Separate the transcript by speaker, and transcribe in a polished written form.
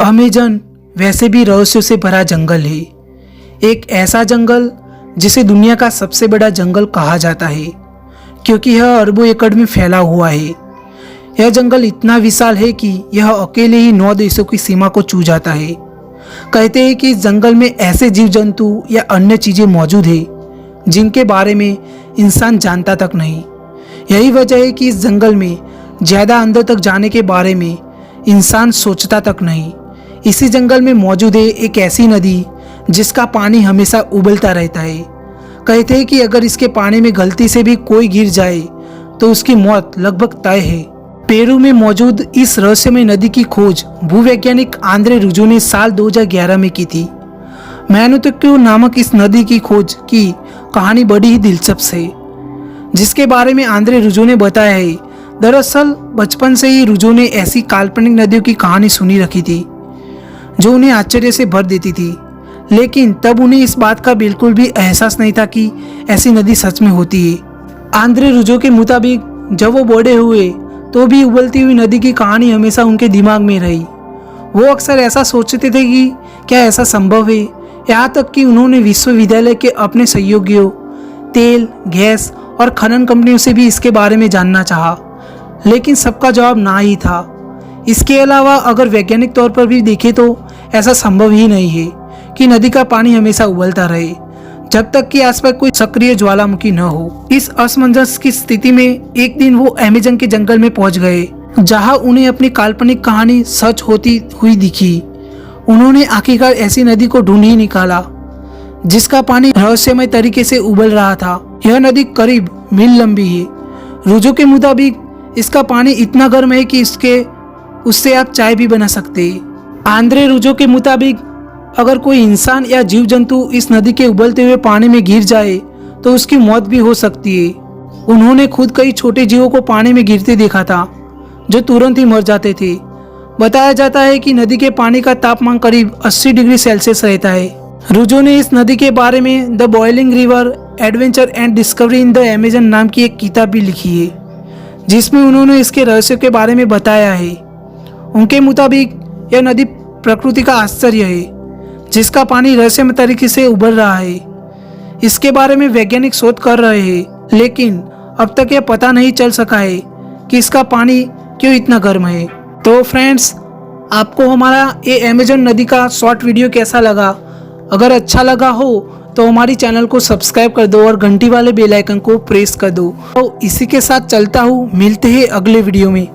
Speaker 1: Amazon वैसे भी रहस्यों से भरा जंगल है। एक ऐसा जंगल जिसे दुनिया का सबसे बड़ा जंगल कहा जाता है, क्योंकि यह अरबों एकड़ में फैला हुआ है। यह जंगल इतना विशाल है कि यह अकेले ही 9 देशों की सीमा को छू जाता है। कहते हैं कि इस जंगल में ऐसे जीव जंतु या अन्य चीज़ें मौजूद हैं जिनके बारे में इंसान जानता तक नहीं। यही वजह है कि इस जंगल में ज़्यादा अंदर तक जाने के बारे में इंसान सोचता तक नहीं। इसी जंगल में मौजूद है एक ऐसी नदी जिसका पानी हमेशा उबलता रहता है। कहते हैं कि अगर इसके पानी में गलती से भी कोई गिर जाए तो उसकी मौत लगभग तय है। पेरू में मौजूद इस रहस्यमय नदी की खोज भूवैज्ञानिक आंद्रे रुजो ने साल 2011 में की थी। मैनुतोक्यू नामक इस नदी की खोज की कहानी बड़ी ही दिलचस्प है, जिसके बारे में आंद्रे रुजो ने बताया है। दरअसल बचपन से ही रुजो ने ऐसी काल्पनिक नदियों की कहानी सुनी रखी थी जो उन्हें आश्चर्य से भर देती थी, लेकिन तब उन्हें इस बात का बिल्कुल भी एहसास नहीं था कि ऐसी नदी सच में होती है। आंद्रे रुजो के मुताबिक जब वो बड़े हुए तो भी उबलती हुई नदी की कहानी हमेशा उनके दिमाग में रही। वो अक्सर ऐसा सोचते थे कि क्या ऐसा संभव है। यहाँ तक कि उन्होंने विश्वविद्यालय के अपने सहयोगियों, तेल, गैस और खनन कंपनियों से भी इसके बारे में जानना चाहा, लेकिन सबका जवाब ना ही था। इसके अलावा अगर वैज्ञानिक तौर पर भी देखें तो ऐसा संभव ही नहीं है कि नदी का पानी हमेशा उबलता रहे जब तक कि आसपास कोई सक्रिय ज्वालामुखी न हो। इस असमंजस की स्थिति में एक दिन वो अमेज़न के जंगल में पहुंच गए, जहां उन्हें अपनी काल्पनिक कहानी सच होती हुई दिखी। उन्होंने आखिरकार ऐसी नदी को ढूंढ ही निकाला जिसका पानी रहस्यमय तरीके से उबल रहा था। यह नदी करीब मील लंबी है। रुजो के मुताबिक इसका पानी इतना गर्म है कि उससे आप चाय भी बना सकते हैं। आंद्रे रुजो के मुताबिक अगर कोई इंसान या जीव जंतु इस नदी के उबलते हुए पानी में गिर जाए तो उसकी मौत भी हो सकती है। उन्होंने खुद कई छोटे जीवों को पानी में गिरते देखा था जो तुरंत ही मर जाते थे। बताया जाता है कि नदी के पानी का तापमान करीब 80 डिग्री सेल्सियस रहता है। रुजो ने इस नदी के बारे में the boiling river adventure and discovery in the Amazon नाम की एक किताब भी लिखी है, जिसमें उन्होंने इसके रहस्य के बारे में बताया है। उनके मुताबिक यह नदी प्रकृति का आश्चर्य है जिसका पानी रहस्यमय तरीके से उबल रहा है। इसके बारे में वैज्ञानिक शोध कर रहे हैं, लेकिन अब तक यह पता नहीं चल सका है कि इसका पानी क्यों इतना गर्म है। तो फ्रेंड्स, आपको हमारा ये अमेज़न नदी का शॉर्ट वीडियो कैसा लगा? अगर अच्छा लगा हो तो हमारी चैनल को सब्सक्राइब कर दो और घंटी वाले बेल आइकन को प्रेस कर दो। तो इसी के साथ चलता हूँ, मिलते हैं अगले वीडियो में।